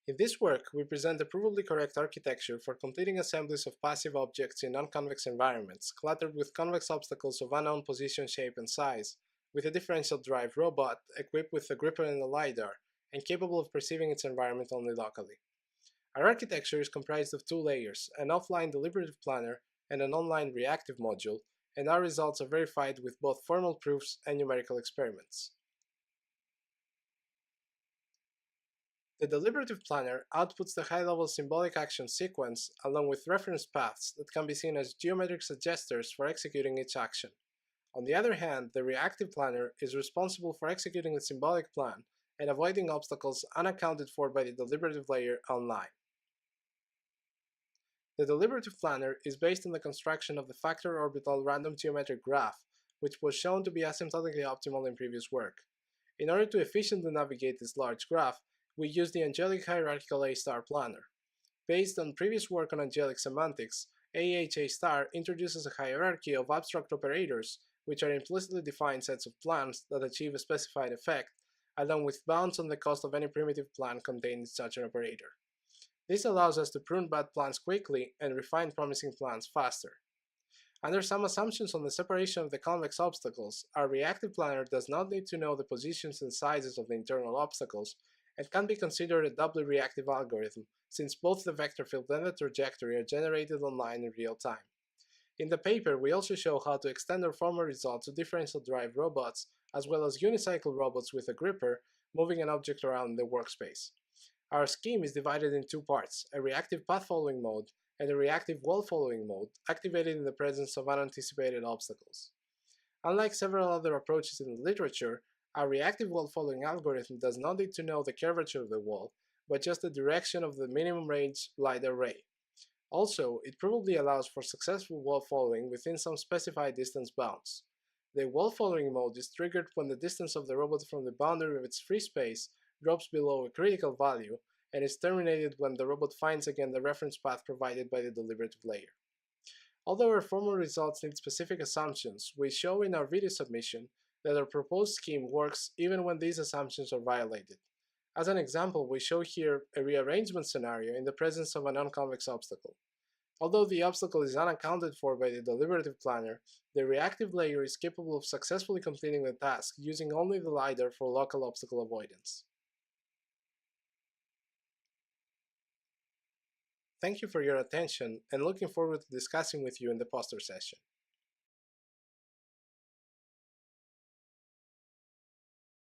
In this work, we present a provably correct architecture for completing assemblies of passive objects in non-convex environments, cluttered with convex obstacles of unknown position, shape, and size, with a differential drive robot equipped with a gripper and a LIDAR, and capable of perceiving its environment only locally. Our architecture is comprised of two layers, an offline deliberative planner and an online reactive module, and our results are verified with both formal proofs and numerical experiments. The deliberative planner outputs the high-level symbolic action sequence along with reference paths that can be seen as geometric suggesters for executing each action. On the other hand, the reactive planner is responsible for executing the symbolic plan and avoiding obstacles unaccounted for by the deliberative layer online. The deliberative planner is based on the construction of the factor orbital random geometric graph, which was shown to be asymptotically optimal in previous work. In order to efficiently navigate this large graph, we use the angelic hierarchical A-star planner. Based on previous work on angelic semantics, AHA-star introduces a hierarchy of abstract operators, which are implicitly defined sets of plans that achieve a specified effect, along with bounds on the cost of any primitive plan contained in such an operator. This allows us to prune bad plans quickly and refine promising plans faster. Under some assumptions on the separation of the convex obstacles, our reactive planner does not need to know the positions and sizes of the internal obstacles, and can be considered a doubly reactive algorithm, since both the vector field and the trajectory are generated online in real time. In the paper, we also show how to extend our former result to differential drive robots, as well as unicycle robots with a gripper, moving an object around the workspace. Our scheme is divided in two parts, a reactive path-following mode and a reactive wall-following mode, activated in the presence of unanticipated obstacles. Unlike several other approaches in the literature, our reactive wall-following algorithm does not need to know the curvature of the wall, but just the direction of the minimum range LIDAR ray. Also, it probably allows for successful wall-following within some specified distance bounds. The wall-following mode is triggered when the distance of the robot from the boundary of its free space drops below a critical value, and is terminated when the robot finds again the reference path provided by the deliberative layer. Although our formal results need specific assumptions, we show in our video submission that our proposed scheme works even when these assumptions are violated. As an example, we show here a rearrangement scenario in the presence of a non-convex obstacle. Although the obstacle is unaccounted for by the deliberative planner, the reactive layer is capable of successfully completing the task using only the LIDAR for local obstacle avoidance. Thank you for your attention, and looking forward to discussing with you in the poster session.